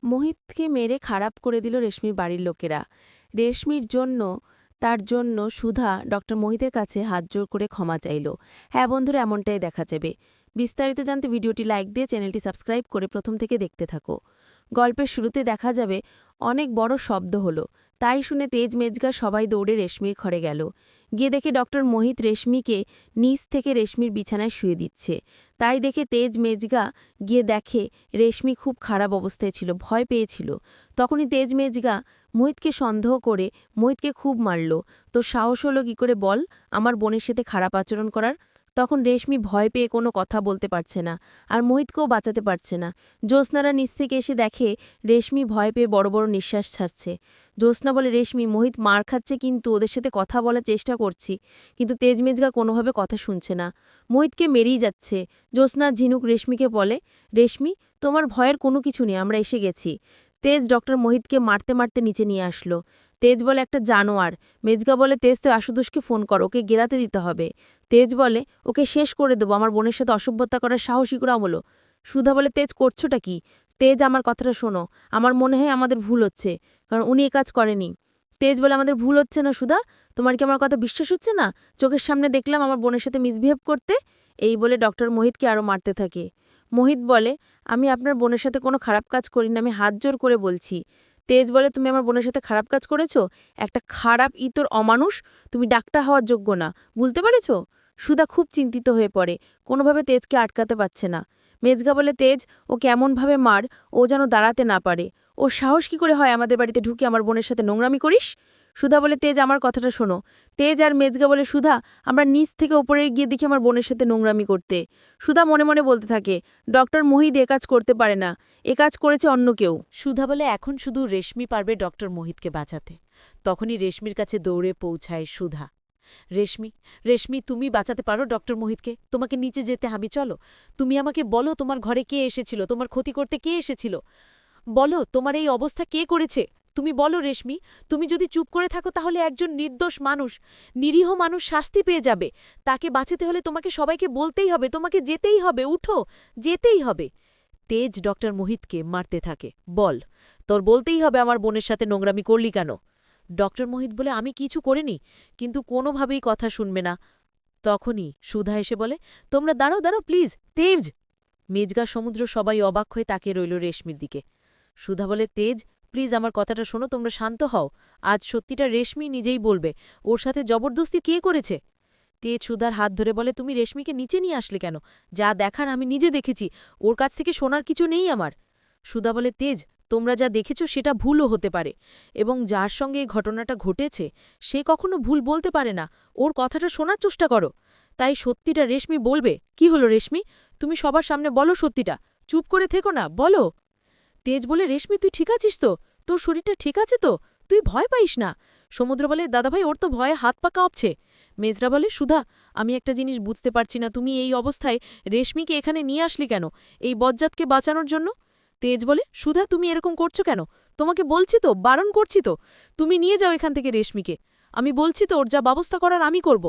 মোহিতকে মেরে খারাপ করে দিল রেশমির বাড়ির লোকেরা। রেশমির জন্য তার জন্য সুধা ডক্টর মোহিতের কাছে হাত জোর করে ক্ষমা চাইল। হ্যাঁ বন্ধুরা, এমনটাই দেখা যাবে। বিস্তারিত জানতে ভিডিওটি লাইক দিয়ে চ্যানেলটি সাবস্ক্রাইব করে প্রথম থেকে দেখতে থাকো। গল্পের শুরুতে দেখা যাবে অনেক বড় শব্দ হলো। তাই শুনে তেজ মেজগা সবাই দৌড়ে রেশমির ঘরে গেল। গিয়ে দেখে ডক্টর মোহিত রেশমিকে নিচ থেকে রেশমির বিছানায় শুয়ে দিচ্ছে। তাই দেখে তেজ মেজগা গিয়ে দেখে রেশমি খুব খারাপ অবস্থায় ছিল, ভয় পেয়েছিল। তখনই তেজ মেজগা মোহিতকে সন্দেহ করে মোহিতকে খুব মারল। তো সাহস হলো কী করে বল আমার বোনের সাথে খারাপ আচরণ করার? তখন রেশমি ভয় পেয়ে কোনো কথা বলতে পারছে না, আর মোহিতকেও বাঁচাতে পারছে না। জ্যোৎস্নারা নিচ থেকে এসে দেখে রেশমি ভয় পেয়ে বড় বড় নিঃশ্বাস ছাড়ছে। জ্যোৎস্না বলে, রেশমি, মোহিত মার খাচ্ছে কিন্তু ওদের সাথে কথা বলার চেষ্টা করছি, কিন্তু তেজ মেজগা কোনোভাবে কথা শুনছে না, মোহিতকে মেরেই যাচ্ছে। জ্যোৎস্না ঝিনুক রেশমিকে বলে, রেশমি, তোমার ভয়ের কোনো কিছু নেই, আমরা এসে গেছি। তেজ ডক্টর মোহিতকে মারতে মারতে নিচে নিয়ে আসলো। তেজ বলে, একটা জানোয়ার। মেজগা বলে, তেজ তো আশুতোষকে ফোন কর, ওকে গেরাতে দিতে হবে। তেজ বলে, ওকে শেষ করে দেবো, আমার বোনের সাথে অসভ্যতা করার সাহসী করা হলো। সুধা বলে, তেজ করছোটা কি? তেজ, আমার কথাটা শোনো, আমার মনে হয় আমাদের ভুল হচ্ছে, কারণ উনি এ কাজ করেনি। তেজ বলে, আমাদের ভুল হচ্ছে না সুধা, তোমার কি আমার কথা বিশ্বাস হচ্ছে না? চোখের সামনে দেখলাম আমার বোনের সাথে মিসবিহেভ করতে। এই বলে ডক্টর মোহিতকে আরও মারতে থাকে। মোহিত বলে, আমি আপনার বোনের সাথে কোনো খারাপ কাজ করি না, আমি হাত জোর করে বলছি। তেজ বলে, তুমি আমার বোনের সাথে খারাপ কাজ করেছো? একটা খারাপ ইতর অমানুষ, তুমি ডাক্তার হওয়ার যোগ্য না, বুঝতে পেরেছ? সুধা খুব চিন্তিত হয়ে পড়ে, কোনোভাবে তেজকে আটকাতে পারছে না। মেজগা বলে, তেজ, ও কেমনভাবে মার, ও যেন দাঁড়াতে না পারে। ও সাহস কি করে হয় আমাদের বাড়িতে ঢুকে আমার বোনের সাথে নোংরামি করিস? সুধা বলে, তেজ, আমার কথাটা শোনো। তেজ আর মেজগা বলে, সুধা, আমরা নিচ থেকে ওপরে গিয়ে দেখি আমার বোনের সাথে নোংরামি করতে। সুধা মনে মনে বলতে থাকে, ডক্টর মোহিত এ কাজ করতে পারে না, এ কাজ করেছে অন্য কেউ। সুধা বলে, এখন শুধু রেশমি পারবে ডক্টর মোহিতকে বাঁচাতে। তখনই রেশমির কাছে দৌড়ে পৌঁছায় সুধা। রেশমি, রেশমি, তুমি বাঁচাতে পারো ডক্টর মোহিতকে, তোমাকে নিচে যেতে হবে, চলো। তুমি আমাকে বলো তোমার ঘরে কে এসেছিল, তোমার ক্ষতি করতে কে এসেছিল, বলো তোমার এই অবস্থা কে করেছে। তুমি বলো রেশমি, তুমি যদি চুপ করে থাকো তাহলে একজন নির্দোষ মানুষ, নিরীহ মানুষ শাস্তি পেয়ে যাবে। তাকে বাঁচাতে হলে তোমাকে সবাইকে বলতেই হবে, তোমাকে যেতেই হবে, উঠো, যেতেই হবে। তেজ ডক্টর মোহিতকে মারতে থাকে। বল, তোর বলতেই হবে আমার বোনের সাথে নোংরামি করলি কেন? ডক্টর মোহিত বলে, আমি কিছু করিনি, কিন্তু কোনোভাবেই কথা শুনবে না। তখনই সুধা এসে বলে, তোমরা দাঁড়াও দাঁড়াও প্লিজ, তেজ। মেজগা সমুদ্র সবাই অবাক হয়ে তাকিয়ে রইল রেশমির দিকে। সুধা বলে, তেজ, প্লিজ আমার কথাটা শোনো, তোমরা শান্ত হও। আজ সত্যিটা রেশমি নিজেই বলবে, ওর সাথে জবরদস্তি কে করেছে? তেজ সুধার হাত ধরে বলে, তুমি রেশমিকে নিচে নিয়ে আসলে কেন? যা দেখার আমি নিজে দেখেছি, ওর কাছ থেকে শোনার কিছু নেই আমার। সুধা বলে, তেজ, তোমরা যা দেখেছ সেটা ভুলও হতে পারে, এবং যার সঙ্গে এই ঘটনাটা ঘটেছে সে কখনো ভুল বলতে পারে না, ওর কথাটা শোনার চেষ্টা করো। তাই সত্যিটা রেশমি বলবে। কি হলো রেশমি, তুমি সবার সামনে বলো সত্যিটা, চুপ করে থেকো না, বলো। তেজ বলে, রেশমি, তুই ঠিক আছিস তো? তোর শরীরটা ঠিক আছে তো? তুই ভয় পাইস না। সমুদ্র বলে, দাদাভাই, ওর তো ভয়ে হাত পা কাঁপছে। মেজরা বলে, সুধা, আমি একটা জিনিস বুঝতে পারছি না, তুমি এই অবস্থায় রেশমিকে এখানে নিয়ে আসলি কেন, এই বজ্জাতকে বাঁচানোর জন্য? তেজ বলে, সুধা, তুমি এরকম করছো কেন? তোমাকে বলছি তো, বারণ করছি তো, তুমি নিয়ে যাও এখান থেকে রেশমিকে। আমি বলছি তো, ওর যা ব্যবস্থা করার আমি করব।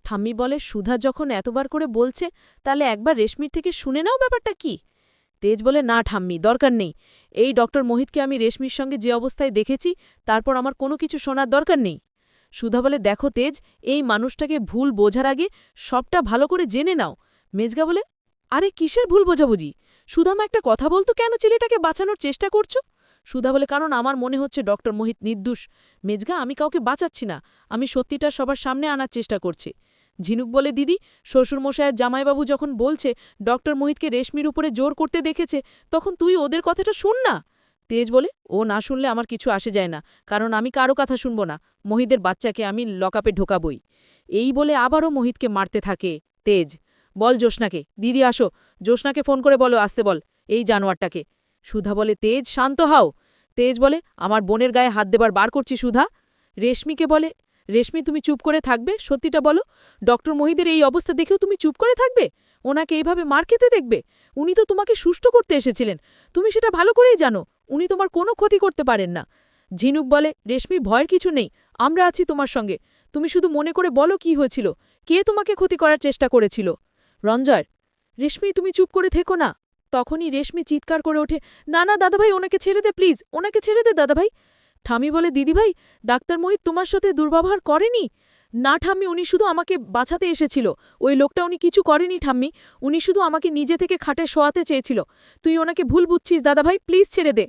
ঠাম্মি বলে, সুধা যখন এতবার করে বলছে, তাহলে একবার রেশমির থেকে শুনে নাও ব্যাপারটা কি। তেজ বলে, না ঠাম্মি, দরকার নেই। এই ডক্টর মোহিতকে আমি রেশমির সঙ্গে যে অবস্থায় দেখেছি, তারপর আমার কোনো কিছু শোনার দরকার নেই। সুধা বলে, দেখো তেজ, এই মানুষটাকে ভুল বোঝার আগে সবটা ভালো করে জেনে নাও। মেজগা বলে, আরে কিসের ভুল বোঝাবুঝি? সুধামা একটা কথা বলতো, কেন ছেলেটাকে বাঁচানোর চেষ্টা করছো? সুধা বলে, কারণ আমার মনে হচ্ছে ডক্টর মোহিত নির্দোষ। মেজগা, আমি কাউকে বাঁচাচ্ছি না, আমি সত্যিটা সবার সামনে আনার চেষ্টা করছি। ঝিনুক বলে, দিদি, শ্বশুরমশায়ের জামাইবাবু যখন বলছে ডক্টর মোহিতকে রেশমির উপরে জোর করতে দেখেছে, তখন তুই ওদের কথাটা শুন না। তেজ বলে, ও না শুনলে আমার কিছু আসে যায় না, কারণ আমি কারো কথা শুনব না, মোহিতের বাচ্চাকে আমি লকআপে ঢোকাবই। এই বলে আবারও মোহিতকে মারতে থাকে তেজ। বল জ্যোৎস্নাকে, দিদি আসো, জ্যোৎস্নাকে ফোন করে বলো আসতে বল এই জানোয়ারটাকে। সুধা বলে, তেজ শান্ত হও। তেজ বলে, আমার বোনের গায়ে হাত দেবার বার করছি সুধা। রেশমিকে বলে, রেশমি, তুমি চুপ করে থাকবে, সত্যিটা বলো, ডক্টর মোহিতের এই অবস্থা দেখেও তুমি চুপ করে থাকবে? ওনাকে এইভাবে মার খেতে দেখবে? উনি তো তোমাকে সুষ্ঠ করতে এসেছিলেন, তুমি সেটা ভালো করেই জানো, উনি তোমার কোনো ক্ষতি করতে পারেন না। ঝিনুক বলে, রেশমি, ভয়ের কিছু নেই, আমরা আছি তোমার সঙ্গে, তুমি শুধু মনে করে বলো কি হয়েছিল, কে তোমাকে ক্ষতি করার চেষ্টা করেছিল। রঞ্জয়, রেশমি, তুমি চুপ করে থেকো না। তখনই রেশমি চিৎকার করে ওঠে, না না দাদাভাই, ওনাকে ছেড়ে দে প্লিজ, ওনাকে ছেড়ে দে দাদাভাই। ঠাম্মি বলে, দিদিভাই, ডাক্তার মোহিত তোমার সাথে দুর্ব্যবহার করেনি? না ঠাম্মি, উনি শুধু আমাকে বাঁচাতে এসেছিল। ওই লোকটা উনি কিছু করেনি ঠাম্মি, উনি শুধু আমাকে নিজে থেকে খাটে শোয়াতে চেয়েছিল। তুই ওনাকে ভুল বুঝছিস দাদাভাই, প্লিজ ছেড়ে দে।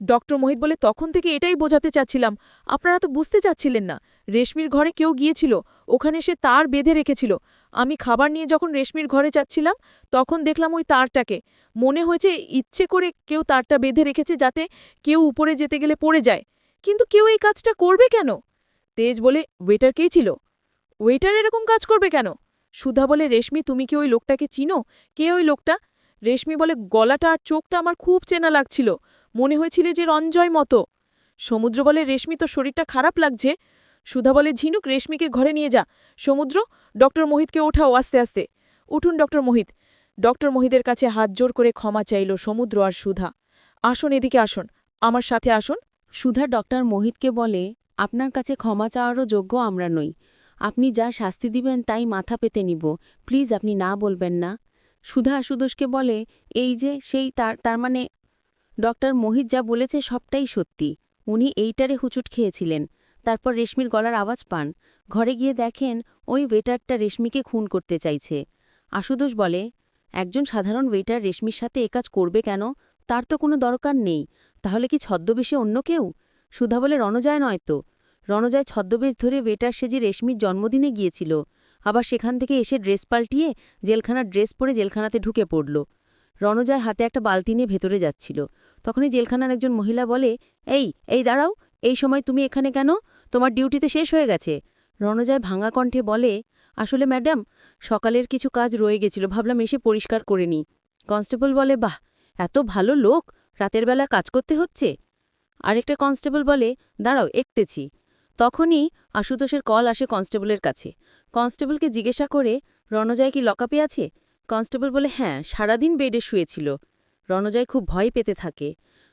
ডক্টর মোহিত বলে, তখন থেকে এটাই বোঝাতে চাচ্ছিলাম, আপনারা তো বুঝতে চাচ্ছিলেন না। রেশমির ঘরে কেউ গিয়েছিল, ওখানে সে তার বেঁধে রেখেছিল। আমি খাবার নিয়ে যখন রেশমির ঘরে যাচ্ছিলাম তখন দেখলাম ওই তারটাকে। মনে হয়েছে ইচ্ছে করে কেউ তারটা বেঁধে রেখেছে যাতে কেউ উপরে যেতে গেলে পড়ে যায়। কিন্তু কেউ এই কাজটা করবে কেন? তেজ বলে, ওয়েটার কে ছিল? ওয়েটার এরকম কাজ করবে কেন? সুধা বলে, রেশমি তুমি কি ওই লোকটাকে চিনো? কে ওই লোকটা? রেশমি বলে, গলাটা আর চোখটা আমার খুব চেনা লাগছিল, মনে হয়েছিল যে রঞ্জয় মতো। সমুদ্র বলে, রেশমি তো শরীরটা খারাপ লাগছে। সুধা বলে, ঝিনুক রেশমিকে ঘরে নিয়ে যা। সমুদ্র, ডক্টর মোহিতকে ওঠাও আস্তে আস্তে। উঠুন ডক্টর মোহিত। ডক্টর মোহিতের কাছে হাত জোর করে ক্ষমা চাইল সমুদ্র আর সুধা। আসুন এদিকে আসুন, আমার সাথে আসুন। সুধা ডক্টর মোহিতকে বলে, আপনার কাছে ক্ষমা চাওয়ারও যোগ্য আমরা নই। আপনি যা শাস্তি দিবেন তাই মাথা পেতে নিব, প্লিজ আপনি না বলবেন না। সুধা আশুতোষকে বলে, এই যে সেই তার মানে ডক্টর মোহিত যা বলেছে সবটাই সত্যি। উনি এইটারে হুচুট খেয়েছিলেন। তারপর রেশমির গলার আওয়াজ পান। ঘরে গিয়ে দেখেন ওই ওয়েটারটা রেশমিকে খুন করতে চাইছে। আশুতোষ বলে, একজন সাধারণ ওয়েটার রেশমির সাথে একাজ করবে কেন? তার তো কোনো দরকার নেই। তাহলে কি ছদ্মবেশে অন্য কেউ? সুধা বলে, রণজয় নয় তো। রণজয় ছদ্মবেশ ধরে ওয়েটার সেজে রেশমির জন্মদিনে গিয়েছিল, আবার সেখান থেকে এসে ড্রেস পাল্টিয়ে জেলখানার ড্রেস পরে জেলখানাতে ঢুকে পড়ল। রণজয় হাতে একটা বালতি নিয়ে ভেতরে যাচ্ছিল। তখনই জেলখানার একজন মহিলা বলে, এই দাঁড়াও, এই সময় তুমি এখানে কেন? তোমার ডিউটিতে শেষ হয়ে গেছে। রণজয় ভাঙা কণ্ঠে বলে, আসলে ম্যাডাম, সকালের কিছু কাজ রয়ে গেছিল, ভাবলাম এসে পরিষ্কার করে নিই। কনস্টেবল বলে, বাহ, এত ভালো লোক, রাতের বেলা কাজ করতে হচ্ছে। আরেকটা কনস্টেবল বলে, দাঁড়াও একতেছি। তখনই আশুতোষের কল আসে কনস্টেবলের কাছে। কনস্টেবলকে জিজ্ঞাসা করে, রণজয় কি লকআপে আছে? কনস্টেবল বলে, হ্যাঁ, সারাদিন বেডে শুয়েছিল। রণজয় খুব ভয় পেতে থাকে।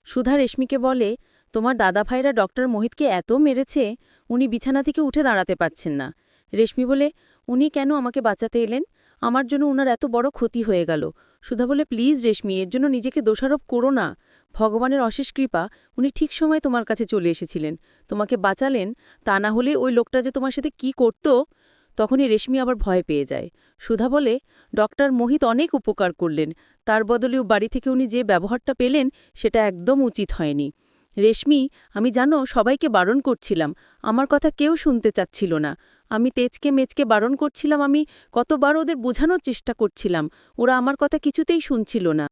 সুধা রেশমিকে বলে, তোমার দাদাভাইরা ডক্টর মোহিতকে এত মেরেছে, উনি বিছানা থেকে উঠে দাঁড়াতে পাচ্ছেন না। রেশমি বলে, উনি কেন আমাকে বাঁচাতে এলেন? আমার জন্য উনার এত বড় ক্ষতি হয়ে গেল। সুধা বলে, প্লিজ রেশমি, এর জন্য নিজেকে দোষারোপ করো না। ভগবানের অশেষ কৃপা, উনি ঠিক সময় তোমার কাছে চলে এসেছিলেন, তোমাকে বাঁচালেন। তা না হলে ওই লোকটা যে তোমার সাথে কি করত। তখনই রেশমি আবার ভয় পেয়ে যায়। সুধা বলে, ডক্টর মোহিত অনেক উপকার করলেন, তার বদলেও বাড়ি থেকে উনি যে ব্যবহারটা পেলেন সেটা একদম উচিত হয়নি। রেশমি, আমি জানো সবাইকে বারণ করছিলাম, আমার কথা কেউ শুনতে চাচ্ছিল না। আমি তেজকে মেজকে বারণ করছিলাম, আমি কতবার ওদের বোঝানোর চেষ্টা করছিলাম, ওরা আমার কথা কিছুতেই শুনছিল না।